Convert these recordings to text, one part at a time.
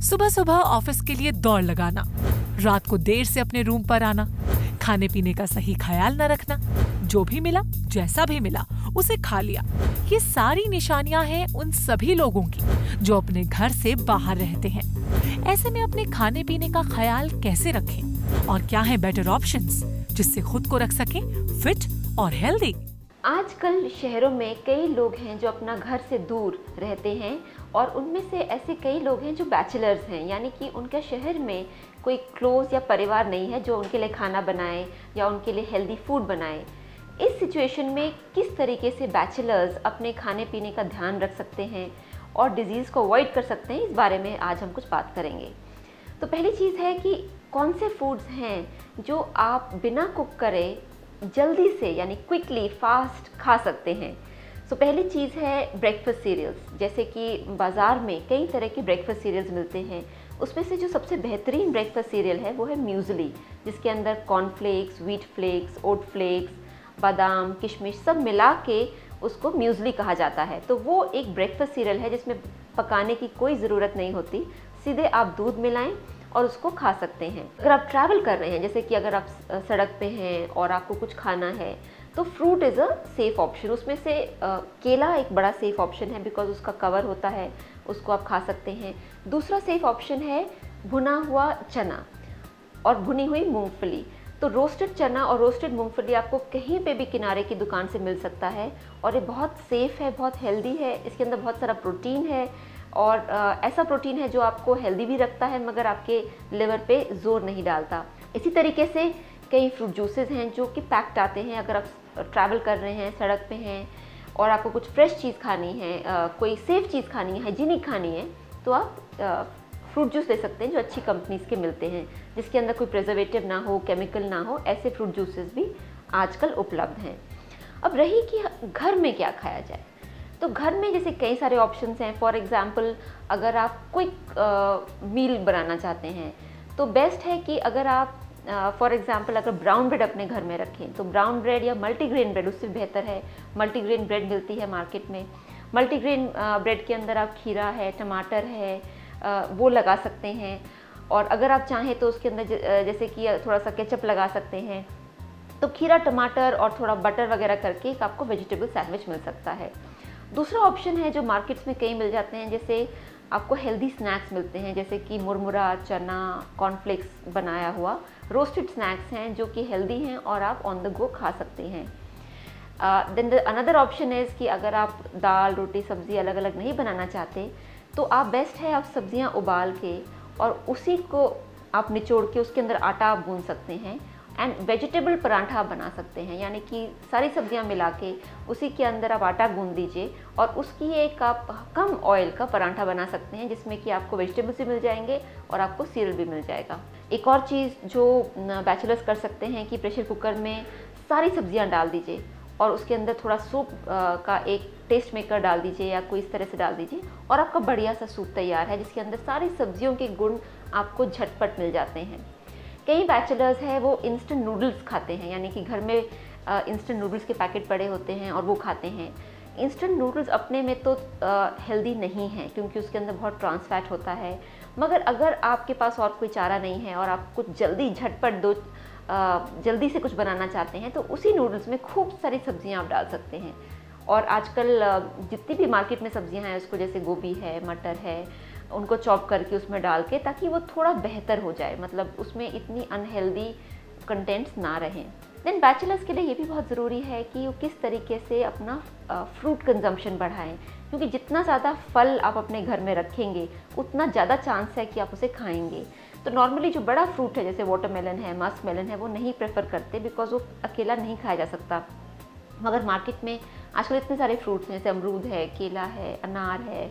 सुबह सुबह ऑफिस के लिए दौड़ लगाना, रात को देर से अपने रूम पर आना, खाने पीने का सही ख्याल न रखना, जो भी मिला जैसा भी मिला उसे खा लिया। ये सारी निशानियां हैं उन सभी लोगों की जो अपने घर से बाहर रहते हैं। ऐसे में अपने खाने पीने का ख्याल कैसे रखें और क्या है बेटर ऑप्शंस जिससे खुद को रख सकें फिट और हेल्दी। आजकल शहरों में कई लोग हैं जो अपना घर से दूर रहते हैं और उनमें से ऐसे कई लोग हैं जो बैचलर्स हैं, यानी कि उनके शहर में कोई क्लोज या परिवार नहीं है जो उनके लिए खाना बनाए या उनके लिए हेल्दी फूड बनाए। इस सिचुएशन में किस तरीके से बैचलर्स अपने खाने पीने का ध्यान रख सकते हैं और डिजीज़ को अवॉइड कर सकते हैं, इस बारे में आज हम कुछ बात करेंगे। तो पहली चीज़ है कि कौन से फूड्स हैं जो आप बिना कुक करे जल्दी से यानी क्विकली फास्ट खा सकते हैं। सो पहली चीज़ है ब्रेकफास्ट सीरियल्स। जैसे कि बाज़ार में कई तरह के ब्रेकफास्ट सीरियल्स मिलते हैं, उसमें से जो सबसे बेहतरीन ब्रेकफास्ट सीरियल है वो है म्यूज़ली, जिसके अंदर कॉर्नफ्लेक्स, व्हीट फ्लेक्स, ओट फ्लेक्स, बादाम, किशमिश सब मिला के उसको म्यूज़ली कहा जाता है। तो वो एक ब्रेकफास्ट सीरियल है जिसमें पकाने की कोई ज़रूरत नहीं होती, सीधे आप दूध मिलाएं और उसको खा सकते हैं। अगर आप ट्रैवल कर रहे हैं, जैसे कि अगर आप सड़क पे हैं और आपको कुछ खाना है, तो fruit is a safe option. उसमें से केला एक बड़ा सेफ़ ऑप्शन है बिकॉज उसका कवर होता है, उसको आप खा सकते हैं। दूसरा सेफ़ ऑप्शन है भुना हुआ चना और भुनी हुई मूंगफली। तो रोस्टेड चना और रोस्टेड मूंगफली आपको कहीं पे भी किनारे की दुकान से मिल सकता है और ये बहुत सेफ़ है, बहुत हेल्दी है। इसके अंदर बहुत सारा प्रोटीन है और ऐसा प्रोटीन है जो आपको हेल्दी भी रखता है मगर आपके लिवर पे जोर नहीं डालता। इसी तरीके से कई फ्रूट जूसेस हैं जो कि पैक्ड आते हैं। अगर आप ट्रैवल कर रहे हैं, सड़क पे हैं और आपको कुछ फ्रेश चीज़ खानी है, कोई सेफ़ चीज़ खानी है, हाइजीनिक खानी है, तो आप फ्रूट जूस ले सकते हैं जो अच्छी कंपनीज़ के मिलते हैं, जिसके अंदर कोई प्रिजर्वेटिव ना हो, केमिकल ना हो। ऐसे फ्रूट जूसेस भी आजकल उपलब्ध हैं। अब रही कि घर में क्या खाया जाए, तो घर में जैसे कई सारे ऑप्शंस हैं। फॉर एग्ज़ाम्पल अगर आप क्विक मील बनाना चाहते हैं तो बेस्ट है कि अगर आप फॉर एग्ज़ाम्पल अगर ब्राउन ब्रेड अपने घर में रखें तो ब्राउन ब्रेड या मल्टीग्रेन ब्रेड उससे बेहतर है। मल्टीग्रेन ब्रेड मिलती है मार्केट में। मल्टीग्रेन ब्रेड के अंदर आप खीरा है, टमाटर है, वो लगा सकते हैं और अगर आप चाहें तो उसके अंदर जैसे कि थोड़ा सा केचप लगा सकते हैं। तो खीरा, टमाटर और थोड़ा बटर वगैरह करके एक आपको वेजिटेबल सैंडविच मिल सकता है। दूसरा ऑप्शन है जो मार्केट्स में कई मिल जाते हैं, जैसे आपको हेल्दी स्नैक्स मिलते हैं, जैसे कि मुरमुरा, चना, कॉर्नफ्लेक्स बनाया हुआ रोस्टेड स्नैक्स हैं जो कि हेल्दी हैं और आप ऑन द गो खा सकते हैं। देन अनदर ऑप्शन इज़ कि अगर आप दाल, रोटी, सब्ज़ी अलग अलग नहीं बनाना चाहते तो आप बेस्ट है आप सब्ज़ियां उबाल के और उसी को आप निचोड़ के उसके अंदर आटा आप गूंद सकते हैं एंड वेजिटेबल पराठा बना सकते हैं। यानी कि सारी सब्जियां मिला के उसी के अंदर आप आटा गूंद दीजिए और उसकी एक आप कम ऑयल का पराठा बना सकते हैं जिसमें कि आपको वेजिटेबल्स भी मिल जाएंगे और आपको सीरियल भी मिल जाएगा। एक और चीज़ जो बैचलर्स कर सकते हैं कि प्रेशर कुकर में सारी सब्जियां डाल दीजिए और उसके अंदर थोड़ा सूप का एक टेस्ट मेकर डाल दीजिए या कोई इस तरह से डाल दीजिए और आपका बढ़िया सा सूप तैयार है जिसके अंदर सारी सब्जियों के गुण आपको झटपट मिल जाते हैं। कई बैचलर्स हैं वो इंस्टेंट नूडल्स खाते हैं, यानी कि घर में इंस्टेंट नूडल्स के पैकेट पड़े होते हैं और वो खाते हैं। इंस्टेंट नूडल्स अपने में तो हेल्दी नहीं है क्योंकि उसके अंदर बहुत ट्रांस फैट होता है, मगर अगर आपके पास और कोई चारा नहीं है और आप कुछ जल्दी झटपट जल्दी से कुछ बनाना चाहते हैं तो उसी नूडल्स में खूब सारी सब्जियां आप डाल सकते हैं। और आजकल जितनी भी मार्केट में सब्जियां हैं उसको जैसे गोभी है, मटर है, उनको चॉप करके उसमें डाल के ताकि वो थोड़ा बेहतर हो जाए, मतलब उसमें इतनी अनहेल्दी कंटेंट्स ना रहें। देन बैचलर्स के लिए ये भी बहुत ज़रूरी है कि वो किस तरीके से अपना फ्रूट कंजम्पशन बढ़ाएं, क्योंकि जितना ज़्यादा फल आप अपने घर में रखेंगे उतना ज़्यादा चांस है कि आप उसे खाएंगे। तो नॉर्मली जो बड़ा फ्रूट है जैसे वाटरमेलन है, मस्क मेलन है, वो नहीं प्रेफर करते बिकॉज वो अकेला नहीं खाया जा सकता। मगर मार्केट में आजकल इतने सारे फ्रूट्स हैं, जैसे अमरूद है, केला है, अनार है,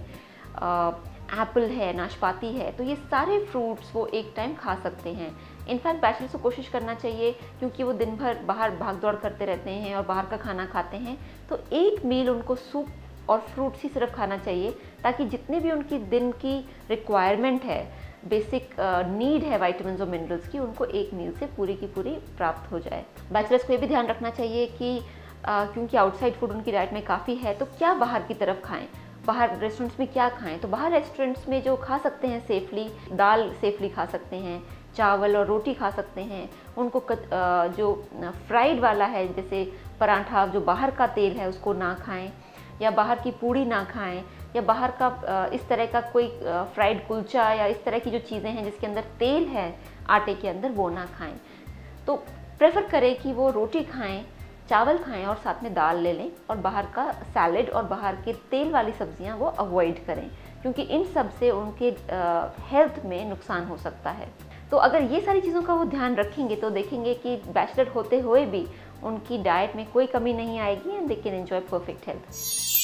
एप्पल है, नाशपाती है, तो ये सारे फ्रूट्स वो एक टाइम खा सकते हैं। इनफैक्ट बैचलर्स को कोशिश करना चाहिए क्योंकि वो दिन भर बाहर भाग दौड़ करते रहते हैं और बाहर का खाना खाते हैं, तो एक मील उनको सूप और फ्रूट्स ही सिर्फ खाना चाहिए ताकि जितने भी उनकी दिन की रिक्वायरमेंट है, बेसिक नीड है विटामिन्स और मिनरल्स की, उनको एक मील से पूरी की पूरी प्राप्त हो जाए। बैचलर्स को ये भी ध्यान रखना चाहिए कि क्योंकि आउटसाइड फूड उनकी डाइट में काफ़ी है तो क्या बाहर की तरफ खाएं। बाहर रेस्टोरेंट्स में क्या खाएं, तो बाहर रेस्टोरेंट्स में जो खा सकते हैं सेफली, दाल सेफली खा सकते हैं, चावल और रोटी खा सकते हैं। उनको जो फ्राइड वाला है, जैसे पराठा, जो बाहर का तेल है उसको ना खाएं, या बाहर की पूड़ी ना खाएं, या बाहर का इस तरह का कोई फ्राइड कुलचा या इस तरह की जो चीज़ें हैं जिसके अंदर तेल है आटे के अंदर, वो ना खाएं। तो प्रेफर करें कि वो रोटी खाएं, चावल खाएं और साथ में दाल ले लें, और बाहर का सैलेड और बाहर के तेल वाली सब्जियां वो अवॉइड करें, क्योंकि इन सब से उनके हेल्थ में नुकसान हो सकता है। तो अगर ये सारी चीज़ों का वो ध्यान रखेंगे तो देखेंगे कि बैचलर होते हुए भी उनकी डाइट में कोई कमी नहीं आएगी and they can enjoy perfect health.